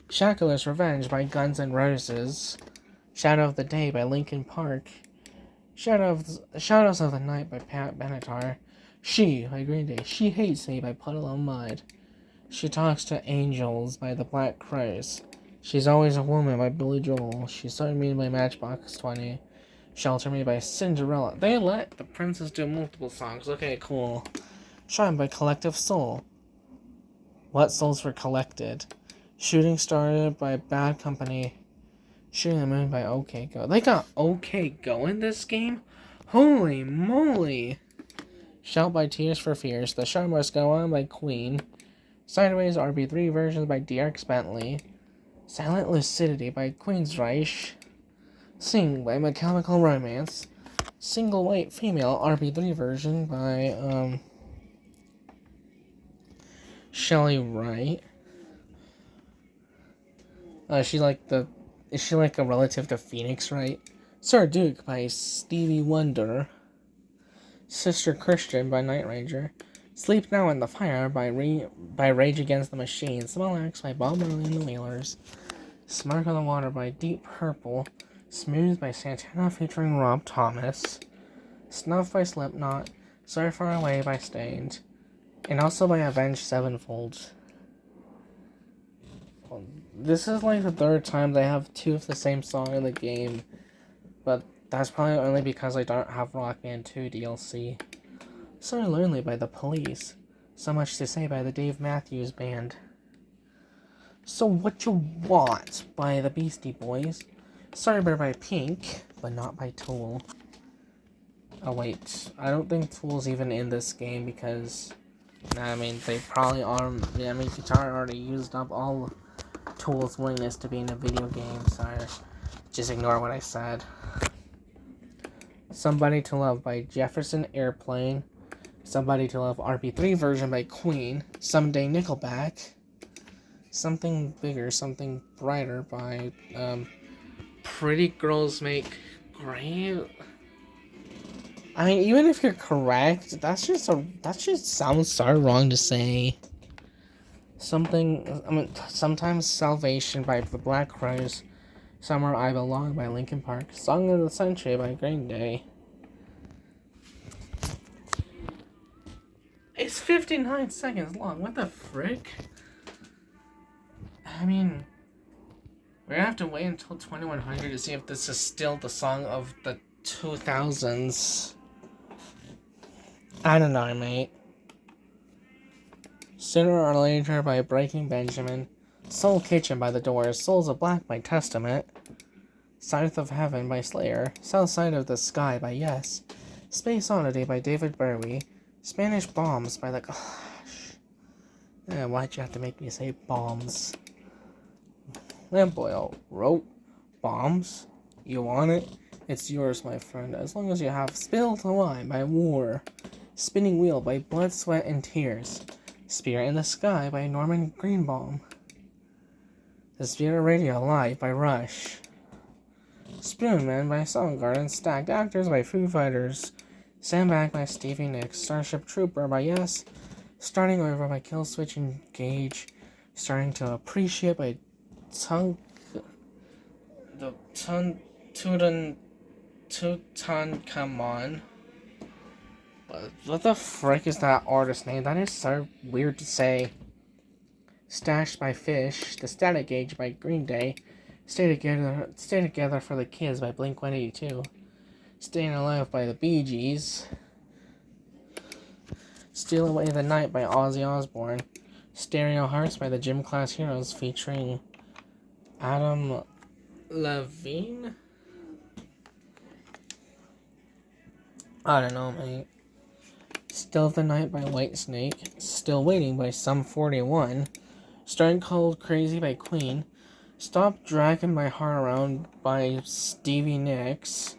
Shackler's Revenge by Guns N' Roses. Shadow of the Day by Linkin Park. Shadows of the Night by Pat Benatar. She by Green Day. She Hates Me by Puddle of Mud. She Talks to Angels by the Black Crowes. She's Always a Woman by Billy Joel. She's So Mean by Matchbox 20. Shelter Me by Cinderella. They let the Princess do multiple songs. Okay, cool. Shine by Collective Soul. What Souls Were Collected. Shooting Started by Bad Company. Shooting the Moon by OK Go. They got OK Go in this game? Holy moly! Shout by Tears for Fears. The Show Must Go On by Queen. Sideways RB3 versions by DRX Bentley. Silent Lucidity by Queensryche. Sing by My Chemical Romance. Single White Female RB3 version by Shelley Wright. Is she like a relative to Phoenix Wright? Sir Duke by Stevie Wonder. Sister Christian by Night Ranger. Sleep Now in the Fire by Rage Against the Machine. Small Axe by Bob Marley and the Wailers. Smoke on the Water by Deep Purple. Smooth by Santana featuring Rob Thomas. Snuff by Slipknot. So Far Away by Stained. And also by Avenged Sevenfold. This is like the third time they have two of the same song in the game. But that's probably only because I don't have Rock Band 2 DLC. So Lonely by The Police. So Much to Say by the Dave Matthews Band. So What You Want by the Beastie Boys. Sober by Pink, but not by Tool. Oh wait, I don't think Tool's even in this game because, I mean, they probably are. I mean, Guitar already used up all Tool's willingness to be in a video game, so just ignore what I said. Somebody to Love by Jefferson Airplane. Somebody to Love RP3 version by Queen. Someday Nickelback. Something Bigger, Something Brighter by Pretty Girls Make Great. I mean, even if you're correct, that just sounds so wrong to say. Sometimes Salvation by the Black Crowes. Somewhere I Belong by Linkin Park. Song of the Century by Green Day. It's 59 seconds long. What the frick? I mean, we're gonna have to wait until 2100 to see if this is still the song of the 2000s. I don't know, mate. Sooner or Later by Breaking Benjamin. Soul Kitchen by The Doors. Souls of Black by Testament. Side of Heaven by Slayer. South Side of the Sky by Yes. Space Oddity by David Bowie. Spanish Bombs by the... Gosh. Why'd you have to make me say bombs? Lamp Oil wrote Bombs. You want it? It's yours, my friend, as long as you have Spilled Wine by War. Spinning Wheel by Blood, Sweat, and Tears. Spirit in the Sky by Norman Greenbaum. The Spirit Radio Live by Rush. Spoonman by Soundgarden. Stacked Actors by Foo Fighters. Sandbag by Stevie Nicks. Starship Trooper by Yes. Starting Over by Killswitch Engage. Starting to Appreciate by Tutankhamun. What the frick is that artist name? That is so weird to say. Stashed by Fish. The Static Age by Green Day. Stay Together for the Kids by Blink-182. Staying Alive by the Bee Gees. Steal Away the Night by Ozzy Osbourne. Stereo Hearts by the Gym Class Heroes featuring Adam Levine? I don't know, mate. Still of the Night by Whitesnake. Still Waiting by Sum 41. Stone Cold Crazy by Queen. Stop Dragging My Heart Around by Stevie Nicks.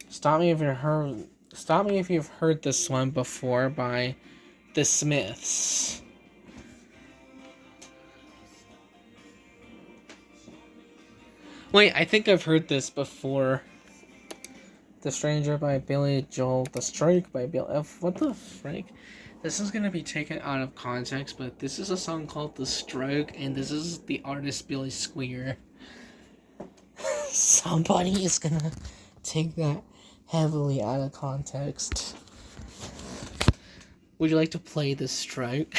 Stop Me If You've Heard This One Before by The Smiths. Wait, I think I've heard this before. The Stranger by Billy Joel. The Strike by Bill F. What the frick? This is going to be taken out of context, but this is a song called The Stroke, and this is the artist Billy Squeer. Somebody is going to take that heavily out of context. Would you like to play The Stroke?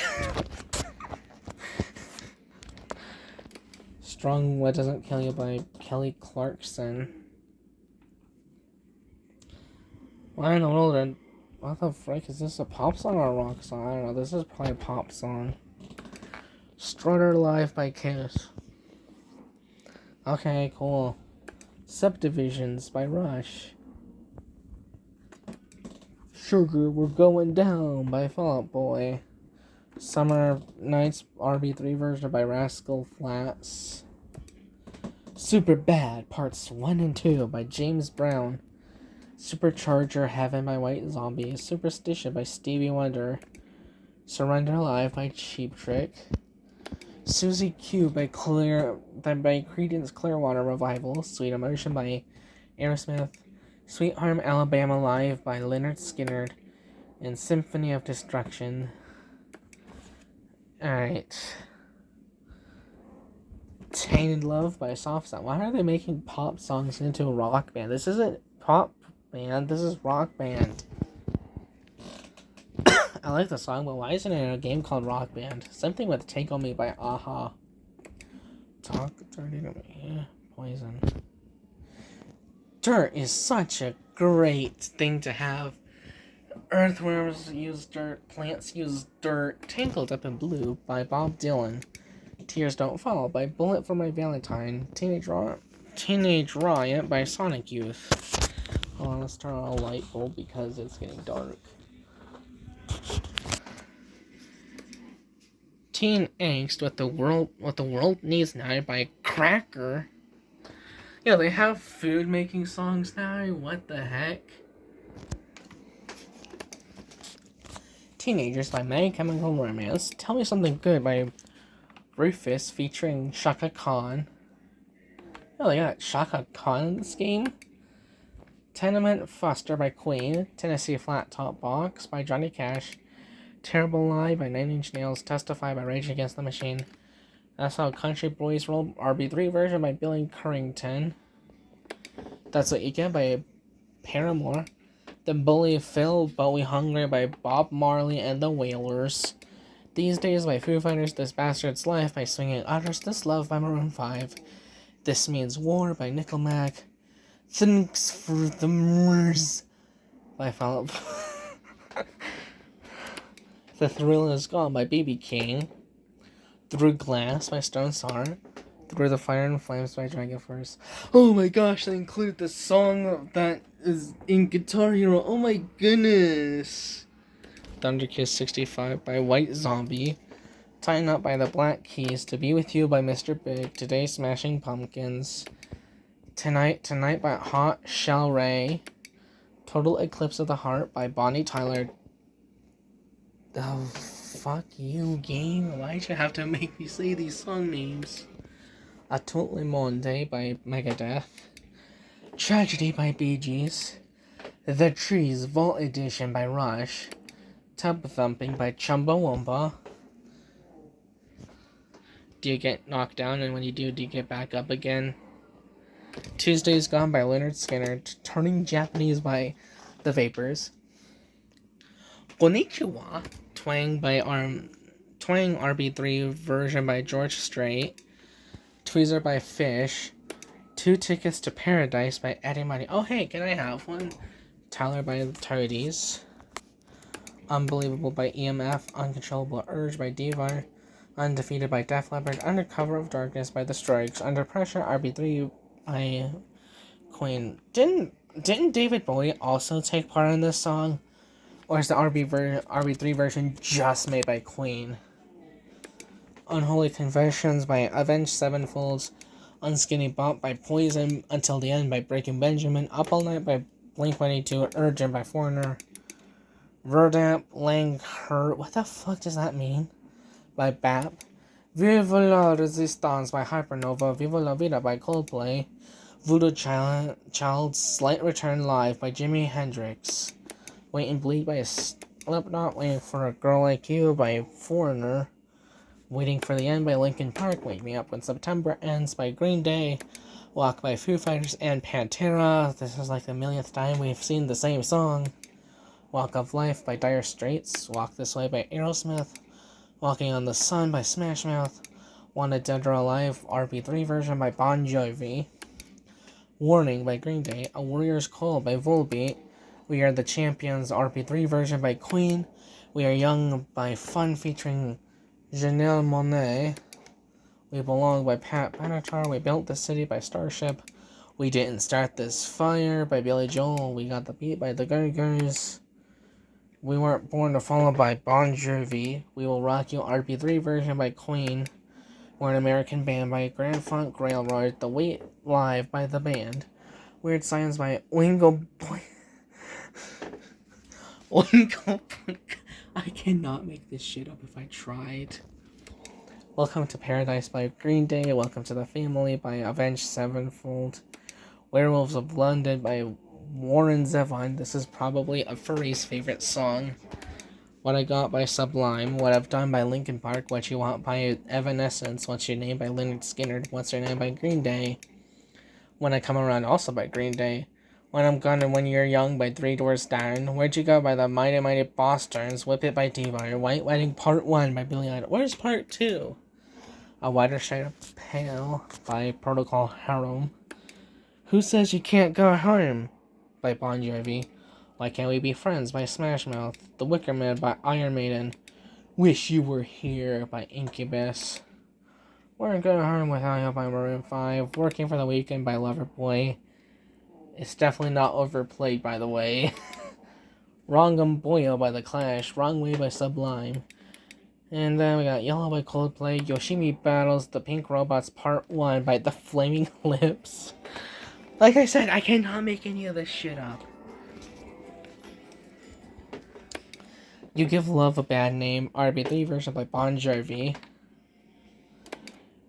Strong What Doesn't Kill You by Kelly Clarkson. Why in the world? What the frick? Is this a pop song or a rock song? I don't know. This is probably a pop song. Strutter Live by Kiss. Okay, cool. Subdivisions by Rush. Sugar We're Going Down by Fall Out Boy. Summer Nights RB3 version by Rascal Flatts. Super Bad Parts 1 and 2 by James Brown. Supercharger Heaven by White Zombie. Superstition by Stevie Wonder. Surrender Live by Cheap Trick. Susie Q by Creedence Clearwater Revival. Sweet Emotion by Aerosmith. Sweet Home Alabama Live by Lynyrd Skynyrd. And Symphony of Destruction. Alright. Tainted Love by Soft Sound. Why are they making pop songs into a rock band? This isn't pop band, this is rock band. I like the song, but why isn't it in a game called Rock Band? Something with Take On Me by Aha. Talk Dirty to Me. Poison. Dirt is such a great thing to have. Earthworms use dirt, plants use dirt. Tangled Up in Blue by Bob Dylan. Tears Don't Fall by Bullet for My Valentine. Teenage Riot by Sonic Youth. Hold on, let's turn on a light bulb because it's getting dark. Teen Angst, What the World Needs Now by Cracker. Yeah, they have food making songs now. What the heck? Teenagers by My Chemical Romance. Tell Me Something Good by Rufus featuring Shaka Khan. Oh, they got Shaka Khan in this game. Tenement Foster by Queen. Tennessee Flat Top Box by Johnny Cash. Terrible Lie by Nine Inch Nails. Testify by Rage Against the Machine. That's How Country Boys Roll RB3 version by Billy Currington. That's What You Get by Paramore. The Bully Phil Bowie Hungry by Bob Marley and the Wailers. These Days by Foo Fighters. This Bastard's Life by Swinging Utters. This Love by Maroon 5. This Means War by Nickelback. Thanks for the Murs by Philip. The Thrill Is Gone by B.B. King. Through Glass by Stone Sour. Through the Fire and Flames by Dragon Force. Oh my gosh, they include the song that is in Guitar Hero. Oh my goodness. Thunder Kiss 65 by White Zombie. Tighten Up by the Black Keys. To Be With You by Mr. Big. Today Smashing Pumpkins. Tonight by Hot Shell Ray. Total Eclipse of the Heart by Bonnie Tyler. Oh, fuck you, game. Why'd you have to make me say these song names? A Tout Le Monde by Megadeth. Tragedy by Bee Gees. The Trees Vault Edition by Rush. Tub Thumping by Chumbawamba. Do you get knocked down, and when you do you get back up again? Tuesday's Gone by Leonard Skinner. Turning Japanese by The Vapors. Konnichiwa, Twang RB3 version by George Strait. Tweezer by Fish. 2 Tickets to Paradise by Eddie Money. Oh hey, can I have one? Tyler by the Toadies. Unbelievable by EMF. Uncontrollable Urge by Divar. Undefeated by Def Leppard. Under Cover of Darkness by The Strokes. Under Pressure RB3 by Queen. Didn't David Bowie also take part in this song? Or is the RB3 version just made by Queen? Unholy Confessions by Avenged Sevenfold. Unskinny Bop by Poison. Until the End by Breaking Benjamin. Up All Night by Blink-182. Urgent by Foreigner. Verdamp Lang Hurt. What the fuck does that mean? By BAP. Viva la Resistance by Hypernova. Viva la Vida by Coldplay. Voodoo Child's Slight Return Live by Jimi Hendrix. Wait and Bleed by Slipknot. Waiting for a Girl Like You by Foreigner. Waiting for the End by Linkin Park. Wake Me Up When September Ends by Green Day. Walk by Foo Fighters and Pantera. This is like the millionth time we've seen the same song. Walk of Life by Dire Straits. Walk This Way by Aerosmith. Walking on the Sun by Smash Mouth. Wanted Dead or Alive RB3 version by Bon Jovi. Warning by Green Day. A Warrior's Call by Volbeat. We Are the Champions RP3 version by Queen. We Are Young by Fun featuring Janelle Monáe. We Belong by Pat Benatar. We Built the City by Starship. We Didn't Start This Fire by Billy Joel. We Got the Beat by the Go-Go's. We Weren't Born to Follow by Bon Jovi. We Will Rock You RP3 version by Queen. We're an American Band by Grand Funk Railroad. The Wait Live by the band. Weird Science by Oingo Boy. I cannot make this shit up if I tried. Welcome to Paradise by Green Day. Welcome to the Family by Avenged Sevenfold. Werewolves of London by Warren Zevon. This is probably a furry's favorite song. What I Got by Sublime. What I've Done by Linkin Park. What You Want by Evanescence. What's Your Name by Lynyrd Skynyrd. What's Your Name by Green Day. When I Come Around also by Green Day. When I'm Gone and When You're Young by Three Doors Down. Where'd You Go by the Mighty Mighty Boss Turns. Whip It by Diva. White Wedding Part 1 by Billy Idol. Where's Part 2? A Wider Shade of Pale by Protocol Harum. Who Says You Can't Go Home by Bon Jovi. Why Can't We Be Friends by Smash Mouth. The Wicker Man by Iron Maiden. Wish You Were Here by Incubus. We're Going Home Without You by Maroon 5. Working for the Weekend by Loverboy. It's definitely not overplayed, by the way. Wrongum Boyo by The Clash, Wrong Way by Sublime. And then we got Yellow by Coldplay, Yoshimi Battles the Pink Robots Part 1 by The Flaming Lips. Like I said, I cannot make any of this shit up. You Give Love a Bad Name, RB3 version by Bon Jovi.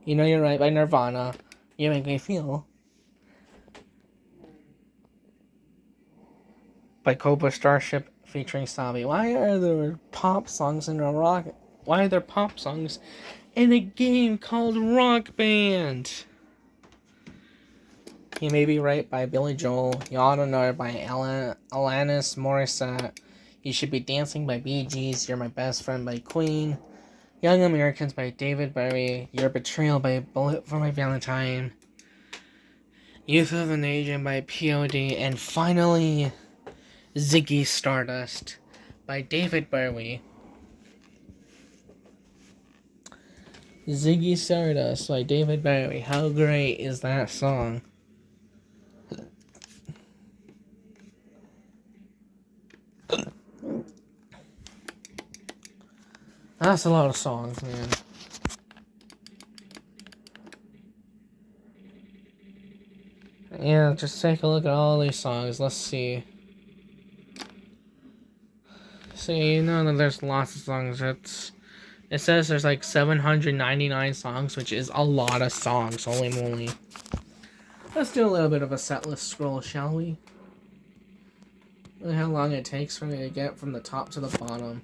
You Know You're Right by Nirvana. You Make Me Feel by Cobra Starship featuring Sabi. Why are there pop songs in a rock? Why are there pop songs in a game called Rock Band? You May Be Right by Billy Joel. You Ought to Know by Alanis Morissette. You Should Be Dancing by Bee Gees. You're My Best Friend by Queen. Young Americans by David Bowie. Your Betrayal by Bullet for My Valentine. Youth of an Agent by P.O.D. And finally, Ziggy Stardust by David Bowie. Ziggy Stardust by David Bowie. How great is that song? That's a lot of songs, man. Yeah, just take a look at all these songs. Let's see. See, you know that there's lots of songs. It says there's like 799 songs, which is a lot of songs. Holy moly. Let's do a little bit of a set list scroll, shall we? Look how long it takes for me to get from the top to the bottom.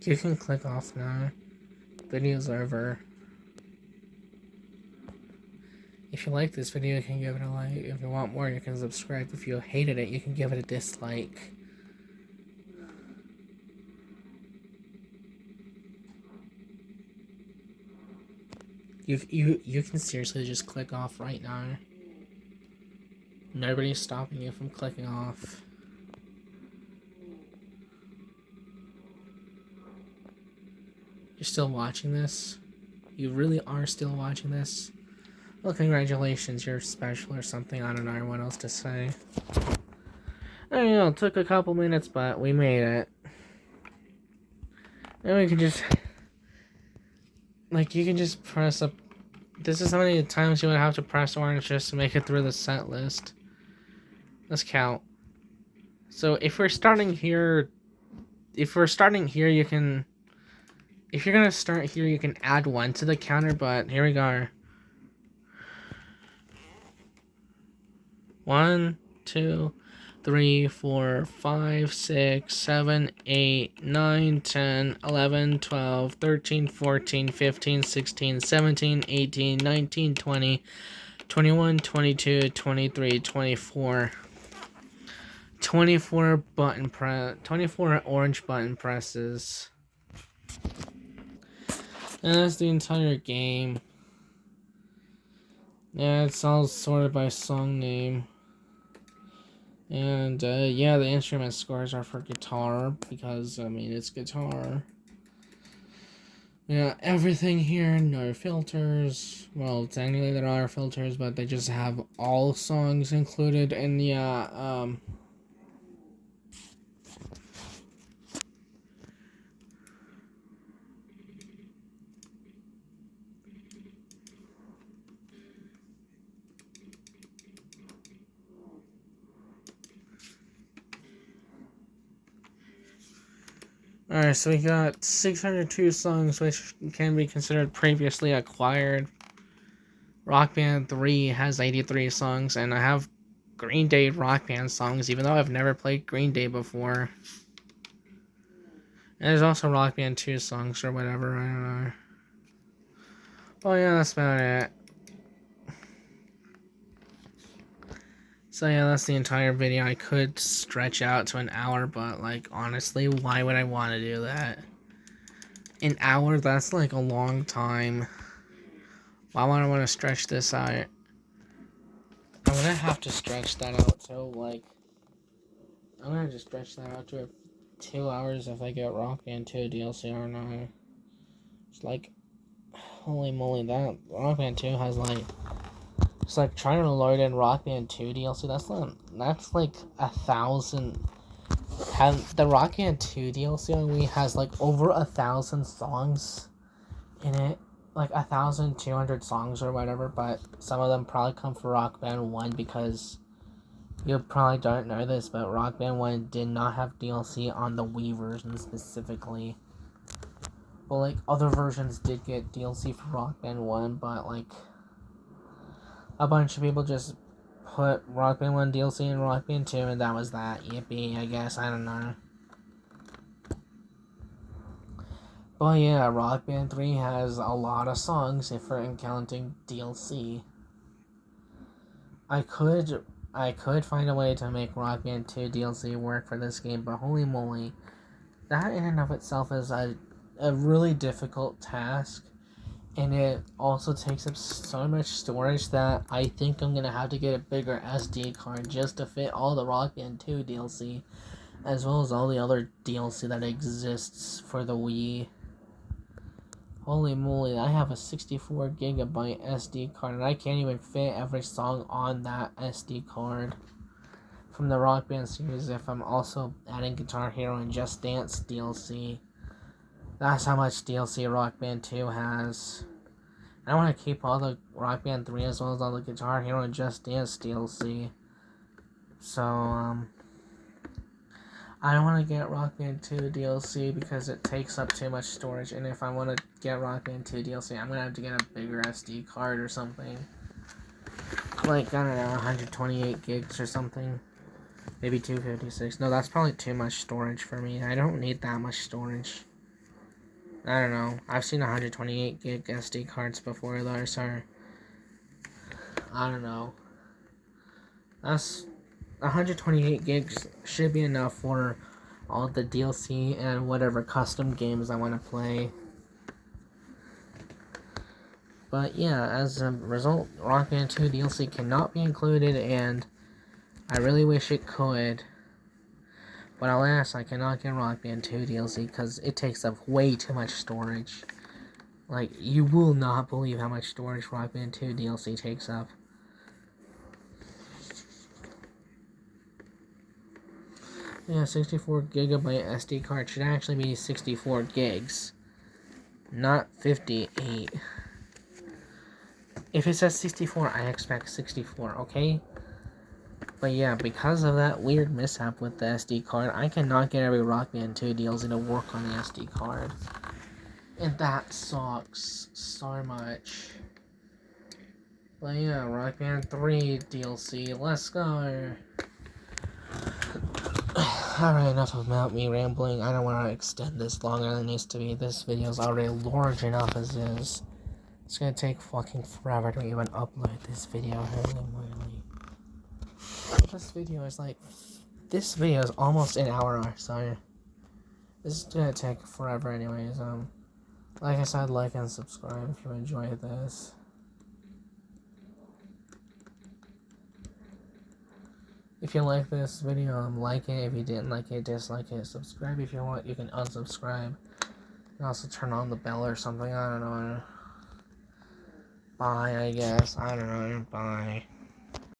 You can click off now. Video's over. If you like this video, you can give it a like. If you want more, you can subscribe. If you hated it, you can give it a dislike. You can seriously just click off right now. Nobody's stopping you from clicking off. You're still watching this? You really are still watching this? Well, congratulations, you're special or something. I don't know what else to say. I don't know, it took a couple minutes, but we made it. And we can just... Like, you can just press up... This is how many times you would have to press orange just to make it through the set list. Let's count. So, if we're starting here, you can... If you're gonna start here, you can add 1 to the counter, but here we go. 1, 2, 3, 4, 5, 6, 7, 8, 9, 10, 11, 12, 13, 14, 15, 16, 17, 18, 19, 20, 21, 22, 23, 24. 24 orange button presses. And that's the entire game. Yeah, it's all sorted by song name. And, yeah, the instrument scores are for guitar, because, I mean, it's guitar. Yeah, everything here, no filters. Well, technically there are filters, but they just have all songs included, and, yeah, Alright, so we got 602 songs which can be considered previously acquired. Rock Band 3 has 83 songs, and I have Green Day Rock Band songs, even though I've never played Green Day before. And there's also Rock Band 2 songs or whatever, I don't know. Oh yeah, that's about it. So yeah, that's the entire video. I could stretch out to an hour, but like honestly, why would I want to do that? An hour, that's like a long time. Why would I want to stretch this out? I'm gonna have to stretch that out to like, I'm gonna just stretch that out to 2 hours if I get Rock Band 2 DLC or not. It's like, holy moly, that Rock Band 2 has like, it's like trying to load in Rock Band 2 DLC. That's like 1,000. The Rock Band 2 DLC on Wii has like over 1,000 songs in it, like 1,200 songs or whatever. But some of them probably come from Rock Band 1 because you probably don't know this, but Rock Band 1 did not have DLC on the Wii version specifically. Well, like other versions did get DLC for Rock Band 1, but like a bunch of people just put Rock Band 1 DLC in Rock Band 2, and that was that. Yippee, I guess. I don't know. But yeah, Rock Band 3 has a lot of songs if we're counting DLC. I could find a way to make Rock Band 2 DLC work for this game, but holy moly, that in and of itself is a really difficult task. And it also takes up so much storage that I think I'm gonna have to get a bigger SD card just to fit all the Rock Band 2 DLC, as well as all the other DLC that exists for the Wii. Holy moly, I have a 64 gigabyte SD card, and I can't even fit every song on that SD card from the Rock Band series if I'm also adding Guitar Hero and Just Dance DLC. That's how much DLC Rock Band 2 has. I want to keep all the Rock Band 3 as well as all the Guitar Hero and Just Dance DLC. So, I don't want to get Rock Band 2 DLC because it takes up too much storage. And if I want to get Rock Band 2 DLC, I'm going to have to get a bigger SD card or something. Like, I don't know, 128 gigs or something. Maybe 256. No, that's probably too much storage for me. I don't need that much storage. I don't know. I've seen 128 gig SD cards before though, so I don't know. That's 128 gigs should be enough for all the DLC and whatever custom games I want to play. But yeah, as a result, Rock Band 2 DLC cannot be included, and I really wish it could. But alas, I cannot get Rock Band 2 DLC because it takes up way too much storage. Like, you will not believe how much storage Rock Band 2 DLC takes up. Yeah, 64 gigabyte SD card should actually be 64 gigs, not 58. If it says 64, I expect 64, okay? But yeah, because of that weird mishap with the SD card, I cannot get every Rock Band 2 DLC to work on the SD card. And that sucks so much. But yeah, Rock Band 3 DLC, let's go! Alright, enough about me rambling. I don't want to extend this longer than it needs to be. This video is already large enough as is. It's gonna take fucking forever to even upload this video. Holy moly. This video is almost an hour, so this is gonna take forever anyways. Like I said, like and subscribe if you enjoyed this. If you like this video, like it. If you didn't like it, dislike it. Subscribe if you want. You can unsubscribe. And also turn on the bell or something. I don't know. Bye, I guess. I don't know. Bye.